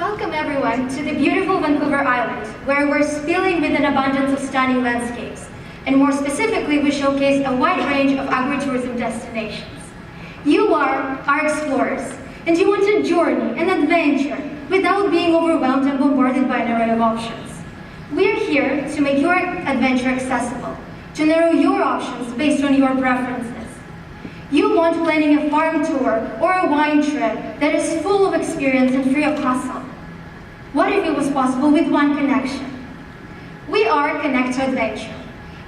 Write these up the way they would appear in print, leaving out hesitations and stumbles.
Welcome everyone to the beautiful Vancouver Island, where we're spilling with an abundance of stunning landscapes. And more specifically, we showcase a wide range of agritourism destinations. You are our explorers, and you want a journey, an adventure, without being overwhelmed and bombarded by an array of options. We're here to make your adventure accessible, to narrow your options based on your preferences. You want planning a farm tour or a wine trip that is full of experience and free of hassle. What if it was possible with one connection? We are Connect to Adventure.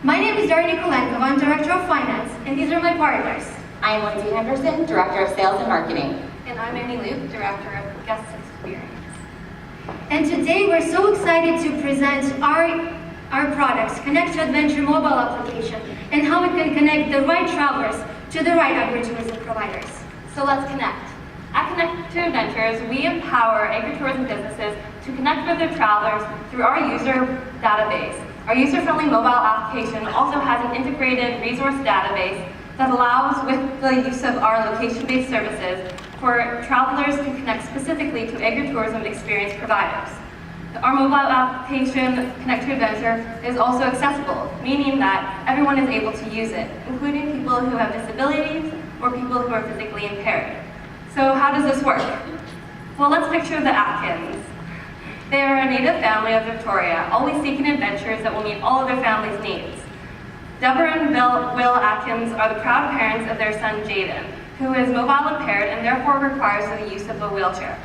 My name is Dara Nikolenkova, I'm Director of Finance, and these are my partners. I'm Lindsay Henderson, Director of Sales and Marketing. And I'm Amy Luke, Director of Guest Experience. And today we're so excited to present our products, Connect to Adventure mobile application, and how it can connect the right travelers to the right agritourism providers. So let's connect. At Connect to Adventures, we empower agritourism businesses to connect with their travelers through our user database. Our user-friendly mobile application also has an integrated resource database that allows, with the use of our location-based services, for travelers to connect specifically to agritourism experience providers. Our mobile application, Connect to Adventure, is also accessible, meaning that everyone is able to use it, including people who have disabilities or people who are physically impaired. So how does this work? Well, let's picture the Atkins. They are a native family of Victoria, always seeking adventures that will meet all of their family's needs. Deborah and Will Atkins are the proud parents of their son Jaden, who is mobile impaired and therefore requires the use of a wheelchair.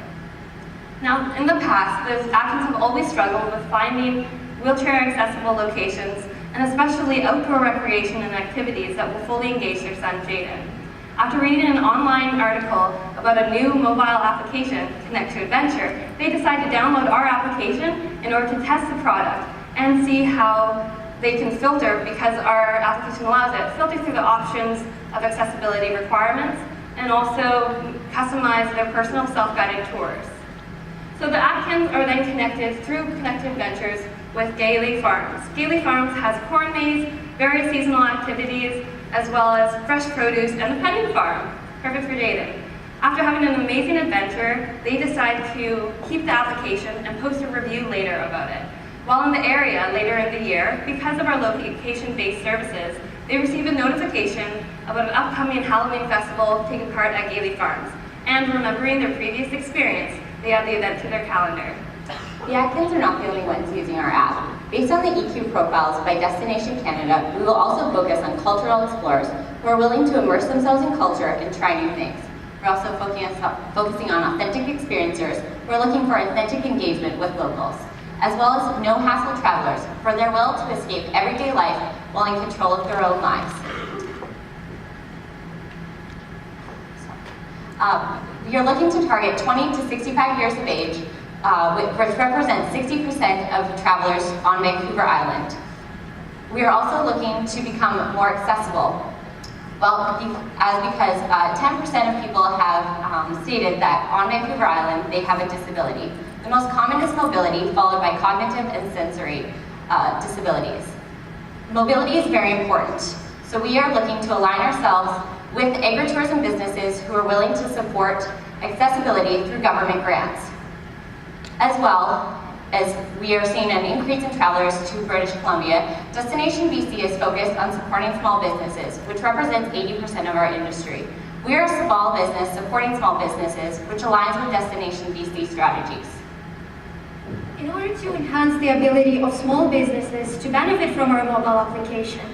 Now, in the past, the Atkins have always struggled with finding wheelchair-accessible locations, and especially outdoor recreation and activities that will fully engage their son Jaden. After reading an online article about a new mobile application, Connect to Adventure, they decided to download our application in order to test the product and see how they can filter, because our application allows it, filter through the options of accessibility requirements and also customize their personal self-guided tours. So the Atkins are then connected through Connect to Adventures with Gailey Farms. Gailey Farms has corn maze, various seasonal activities, as well as fresh produce and the petting farm, perfect for Jaden. After having an amazing adventure, they decide to keep the application and post a review later about it. While in the area later in the year, because of our location-based services, they receive a notification about an upcoming Halloween festival taking part at Gailey Farms. And remembering their previous experience, they add the event to their calendar. The Atkins are not the only ones using our app. Based on the EQ profiles by Destination Canada, we will also focus on cultural explorers who are willing to immerse themselves in culture and try new things. We're also focusing on authentic experiencers who are looking for authentic engagement with locals, as well as no-hassle travelers for their will to escape everyday life while in control of their own lives. We are looking to target 20 to 65 years of age, which represents 60% of travelers on Vancouver Island. We are also looking to become more accessible. Well, because 10% of people have stated that on Vancouver Island they have a disability. The most common is mobility, followed by cognitive and sensory disabilities. Mobility is very important, so we are looking to align ourselves with agritourism businesses who are willing to support accessibility through government grants. As well as we are seeing an increase in travelers to British Columbia, Destination BC is focused on supporting small businesses, which represents 80% of our industry. We are a small business supporting small businesses, which aligns with Destination BC strategies. In order to enhance the ability of small businesses to benefit from our mobile application,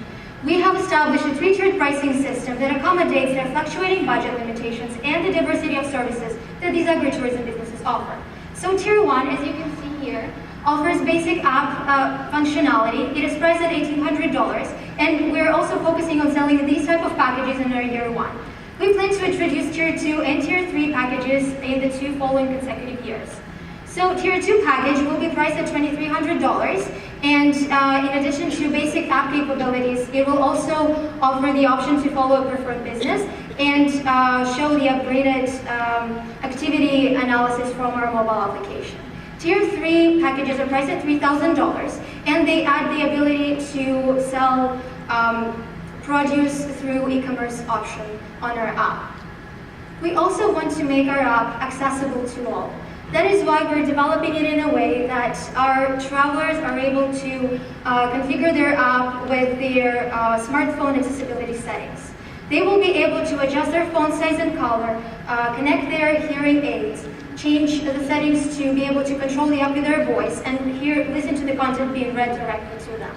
we have established a three-tiered pricing system that accommodates their fluctuating budget limitations and the diversity of services that these agritourism businesses offer. So Tier 1, as you can see here, offers basic app functionality. It is priced at $1,800, and we're also focusing on selling these type of packages in our Year 1. We plan to introduce Tier 2 and Tier 3 packages in the 2 following consecutive years. So Tier 2 package will be priced at $2,300, and in addition to basic app capabilities, it will also offer the option to follow a preferred business and show the upgraded activity analysis from our mobile application. Tier 3 packages are priced at $3,000, and they add the ability to sell produce through e-commerce option on our app. We also want to make our app accessible to all. That is why we're developing it in a way that our travelers are able to configure their app with their smartphone accessibility settings. They will be able to adjust their font size and color, connect their hearing aids, change the settings to be able to control the app with their voice, and listen to the content being read directly to them.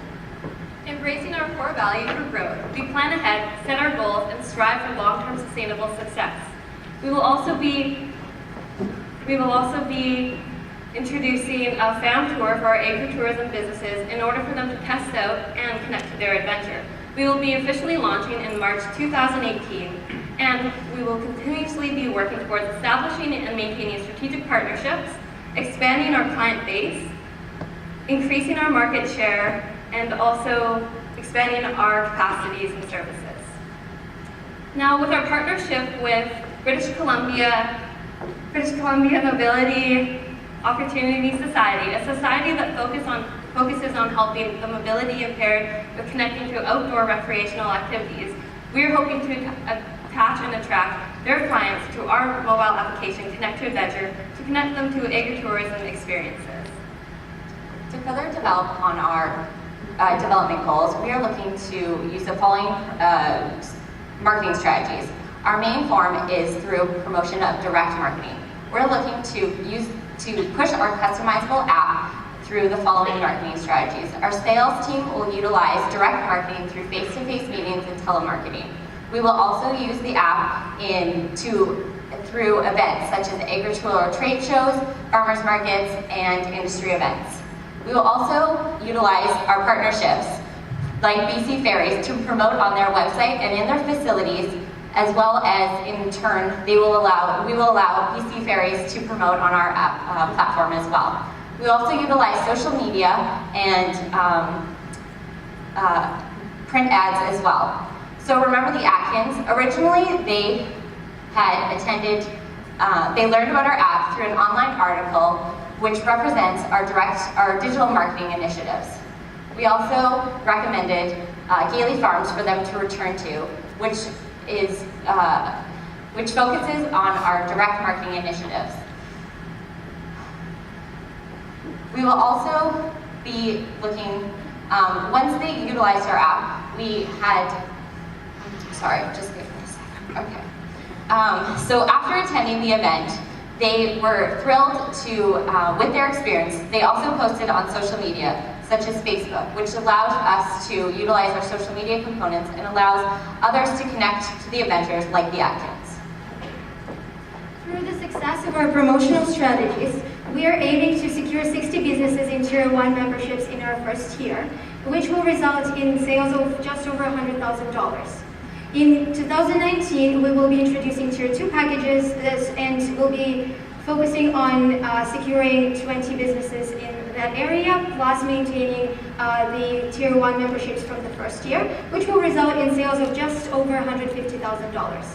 Embracing our core values for growth, we plan ahead, set our goals, and strive for long-term sustainable success. We will also be introducing a fam tour for our agritourism businesses in order for them to test out and connect to their adventure. We will be officially launching in March 2018, and we will continuously be working towards establishing and maintaining strategic partnerships, expanding our client base, increasing our market share, and also expanding our capacities and services. Now, with our partnership with British Columbia Mobility Opportunity Society, a society that focuses on helping the mobility impaired with connecting to outdoor recreational activities, we are hoping to attach and attract their clients to our mobile application, Connect to Adventure, to connect them to agritourism experiences. To further develop on our development goals, we are looking to use the following marketing strategies. Our main form is through promotion of direct marketing. We're looking to push our customizable app through the following marketing strategies. Our sales team will utilize direct marketing through face-to-face meetings and telemarketing. We will also use the app through events such as agricultural trade shows, farmers markets, and industry events. We will also utilize our partnerships like BC Ferries to promote on their website and in their facilities, as well as in turn we will allow BC Ferries to promote on our app platform as well. We also utilize social media and print ads as well. So remember the Atkins. Originally they had attended, they learned about our app through an online article which represents our digital marketing initiatives. We also recommended Gailey Farms for them to return to, which focuses on our direct marketing initiatives. We will also be looking, once they utilized our app, we had, sorry, just give me a second, okay. So after attending the event, they were thrilled with their experience. They also posted on social media, such as Facebook, which allows us to utilize our social media components and allows others to connect to the adventures like the Atkins. Through the success of our promotional strategies, we are aiming to secure 60 businesses in Tier 1 memberships in our first year, which will result in sales of just over $100,000. In 2019, we will be introducing Tier 2 packages and we'll be focusing on securing 20 businesses in that area, plus maintaining the Tier 1 memberships from the first year, which will result in sales of just over $150,000.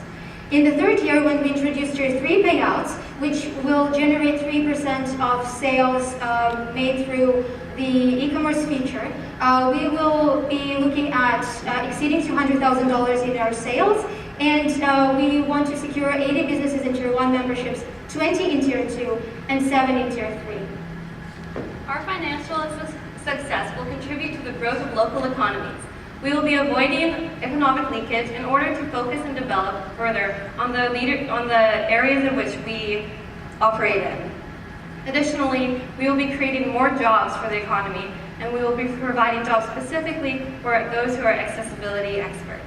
In the third year, when we introduce Tier 3 payouts, which will generate 3% of sales made through the e-commerce feature, we will be looking at exceeding $200,000 in our sales, and we want to secure 80 businesses in Tier 1 memberships, 20 in Tier 2, and 7 in Tier 3. Our financial success will contribute to the growth of local economies. We will be avoiding economic leakage in order to focus and develop further on the areas in which we operate in. Additionally, we will be creating more jobs for the economy, and we will be providing jobs specifically for those who are accessibility experts.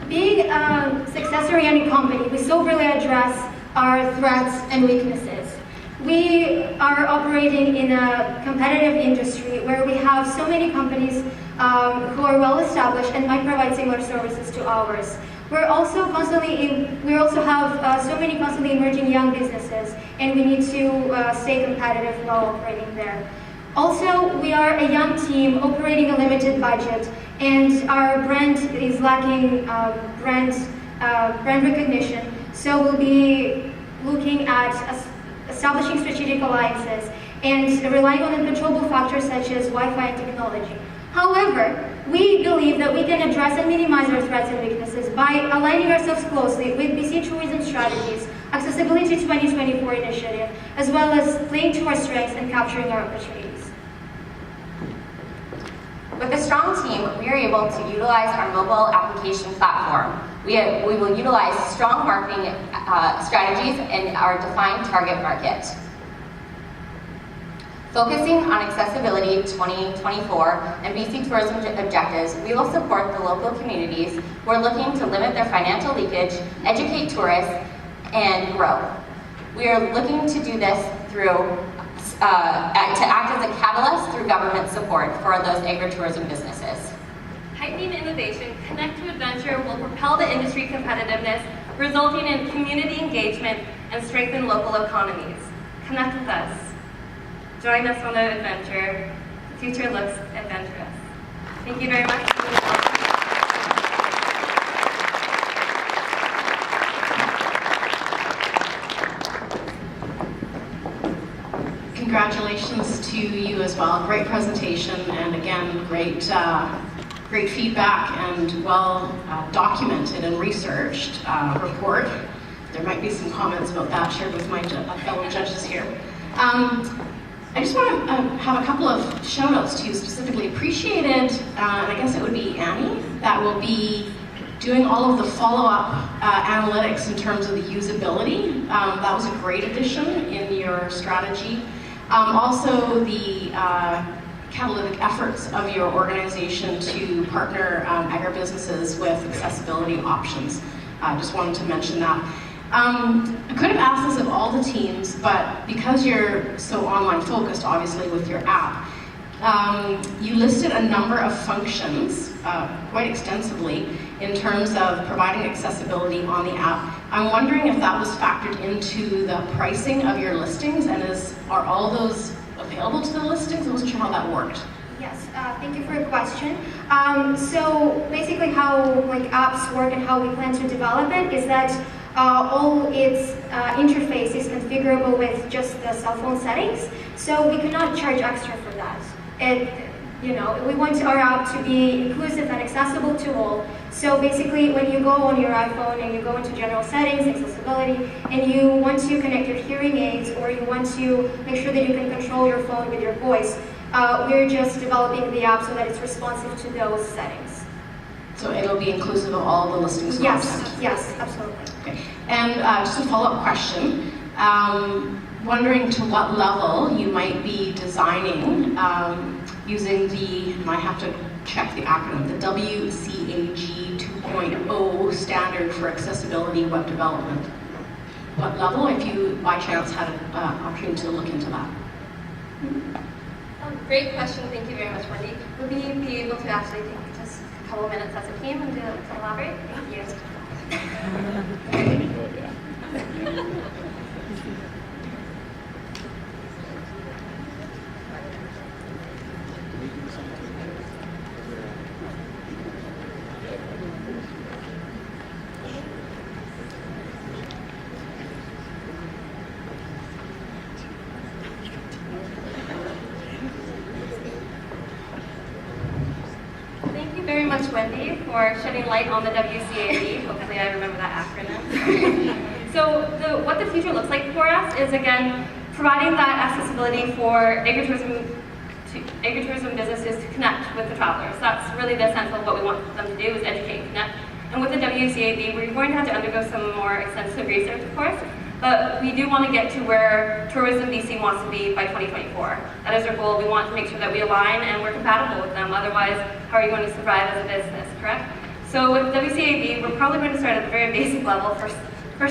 Being a success-oriented company, we soberly address our threats and weaknesses. We are operating in a competitive industry where we have so many companies who are well established and might provide similar services to ours. We also have so many constantly emerging young businesses, and we need to stay competitive while operating there. Also, we are a young team operating a limited budget, and our brand is lacking brand recognition. So we'll be looking at establishing strategic alliances and relying on uncontrollable factors such as Wi-Fi and technology. However, we believe that we can address and minimize our threats and weaknesses by aligning ourselves closely with BC tourism strategies, Accessibility 2024 initiative, as well as playing to our strengths and capturing our opportunities. With a strong team, we are able to utilize our mobile application platform. We will utilize strong marketing strategies in our defined target market. Focusing on Accessibility 2024 and BC Tourism objectives, we will support the local communities who are looking to limit their financial leakage, educate tourists, and grow. We are looking to do this through to act as a catalyst through government support for those agritourism businesses. Heightening innovation, Connect to Adventure will propel the industry competitiveness, resulting in community engagement and strengthen local economies. Connect with us. Join us on the adventure. The future looks adventurous. Thank you very much. Congratulations to you as well. Great presentation, and again, great feedback and well documented and researched report. There might be some comments about that shared with my fellow judges here. I just want to have a couple of shout outs to you specifically. Appreciated, and I guess it would be Annie, that will be doing all of the follow-up analytics in terms of the usability. That was a great addition in your strategy. Also, the catalytic efforts of your organization to partner agribusinesses with accessibility options. I just wanted to mention that. I could have asked this of all the teams, but because you're so online focused, obviously, with your app, you listed a number of functions quite extensively in terms of providing accessibility on the app. I'm wondering if that was factored into the pricing of your listings, and are all those available to the listings? I wasn't sure how that worked. Yes, thank you for your question. So basically how apps work and how we plan to develop it is that all its interface is configurable with just the cell phone settings, so we cannot charge extra for that. We want our app to be inclusive and accessible to all. So basically, when you go on your iPhone and you go into general settings, accessibility, and you want to connect your hearing aids, or you want to make sure that you can control your phone with your voice, we're just developing the app so that it's responsive to those settings. So it'll be inclusive of all the listings content? Yes, absolutely. Okay. And just a follow-up question. Wondering to what level you might be designing using and I have to check the acronym, the WCAG 2.0 standard for accessibility web development. What level, if you by chance had an opportunity to look into that? Great question. Thank you very much, Wendy. Would we be able to actually take just a couple minutes as a team and to elaborate? Thank you. Thank you very much, Wendy, for shedding light on the WCAG. Hopefully I remember that acronym. So what the future looks like for us is, again, providing that accessibility for agritourism businesses to connect with the travelers. That's really the essence of what we want them to do, is educate and connect. And with the WCAG, we're going to have to undergo some more extensive research, of course, but we do want to get to where Tourism BC wants to be by 2024. That is our goal. We want to make sure that we align and we're compatible with them. Otherwise, how are you going to survive as a business, correct? So with WCAG, we're probably going to start at the very basic level, first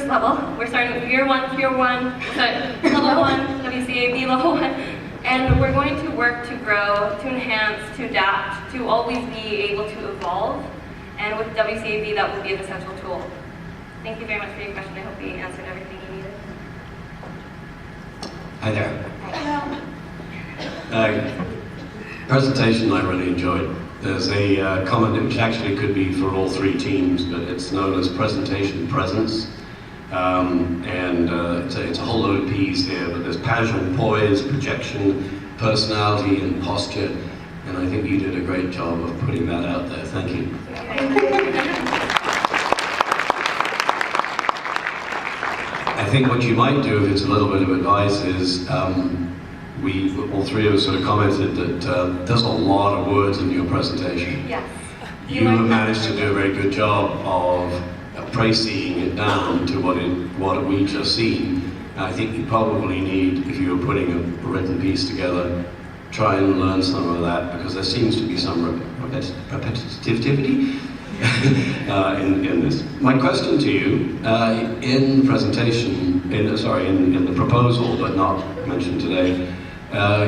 level. We're starting with level 1, WCAG level 1. And we're going to work to grow, to enhance, to adapt, to always be able to evolve. And with WCAG, that will be an essential tool. Thank you very much for your question. I hope we answered everything you needed. Hi there. Hi. Presentation I really enjoyed. There's a comment which actually could be for all three teams, but it's known as presentation presence. It's a whole load of P's here, but there's passion, poise, projection, personality, and posture. And I think you did a great job of putting that out there. Thank you. I think what you might do, if it's a little bit of advice, is we, all three of us sort of commented that there's a lot of words in your presentation. Yes. You have managed to do a very good job of pricing it down to what we just seen. And I think you probably need, if you were putting a written piece together, try and learn some of that, because there seems to be some repetitivity in this. My question to you, in the presentation, in the proposal, but not mentioned today,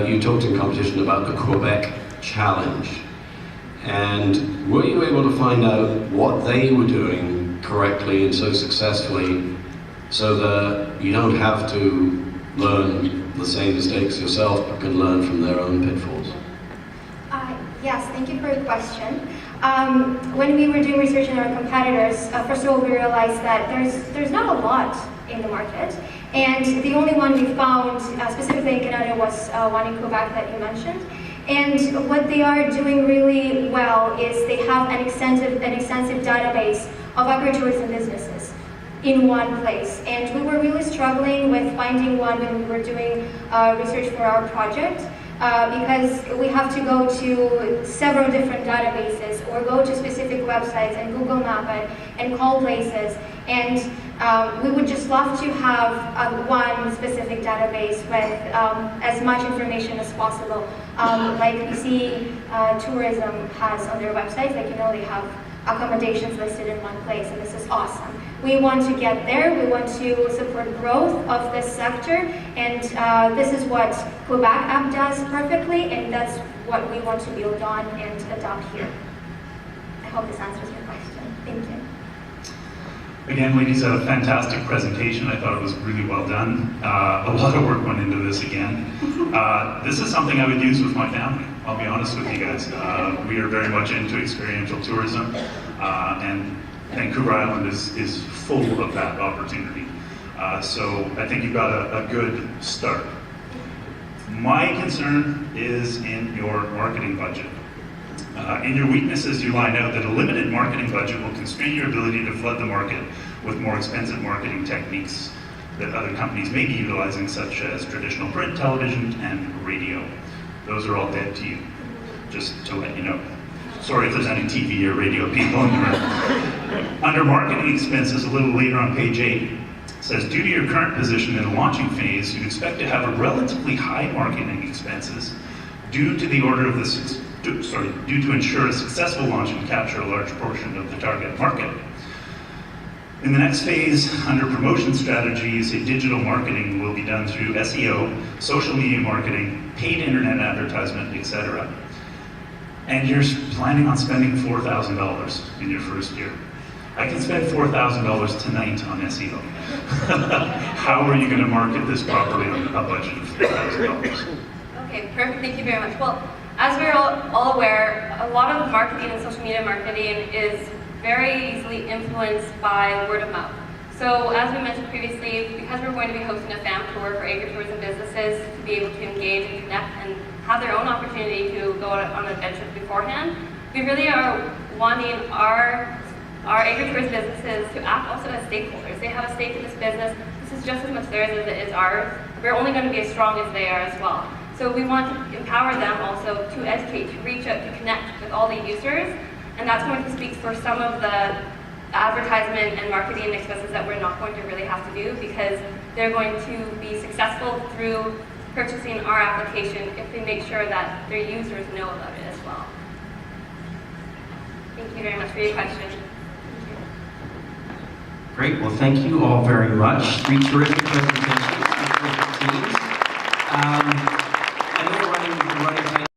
you talked in competition about the Quebec Challenge. And were you able to find out what they were doing correctly and so successfully, so that you don't have to learn the same mistakes yourself, but can learn from their own pitfalls? Yes, thank you for your question. When we were doing research on our competitors, first of all, we realized that there's not a lot in the market, and the only one we found specifically in Canada was one in Quebec that you mentioned. And what they are doing really well is they have an extensive database of agritourism businesses in one place. And we were really struggling with finding one when we were doing research for our project, because we have to go to several different databases or go to specific websites and Google Map it and call places. And we would just love to have one specific database with as much information as possible. Like BC Tourism has on their website, like, they have accommodations listed in one place, and this is awesome. We want to get there, we want to support growth of this sector, and this is what Quebec app does perfectly, and that's what we want to build on and adopt here. I hope this answers your question. Thank you. Again, ladies, a fantastic presentation. I thought it was really well done. A lot of work went into this again. This is something I would use with my family, I'll be honest with you guys. We are very much into experiential tourism, and Vancouver Island is full of that opportunity. So I think you've got a good start. My concern is in your marketing budget. In your weaknesses, you line out that a limited marketing budget will constrain your ability to flood the market with more expensive marketing techniques that other companies may be utilizing, such as traditional print, television, and radio. Those are all dead to you, just to let you know. Sorry if there's any TV or radio people in the room. Under marketing expenses, a little later on page 8, says, due to your current position in the launching phase, you expect to have a relatively high marketing expenses due to ensure a successful launch and capture a large portion of the target market. In the next phase, under promotion strategies, digital marketing will be done through SEO, social media marketing, paid internet advertisement, etc. And you're planning on spending $4,000 in your first year. I can spend $4,000 tonight on SEO. How are you going to market this properly on a budget of $4,000? Okay, perfect. Thank you very much. Well, as we're all aware, a lot of marketing and social media marketing is very easily influenced by word of mouth. So as we mentioned previously, because we're going to be hosting a fam tour for agritourism businesses to be able to engage and connect and have their own opportunity to go on adventures beforehand, we really are wanting our agritourism businesses to act also as stakeholders. They have a stake in this business. This is just as much theirs as it is ours. We're only going to be as strong as they are as well. So we want to empower them also to educate, to reach out, to connect with all the users, and that's going to speak for some of the advertisement and marketing expenses that we're not going to really have to do, because they're going to be successful through purchasing our application if they make sure that their users know about it as well. Thank you very much for your question. Great, well thank you all very much. 3 terrific presentations, 3 terrific teams.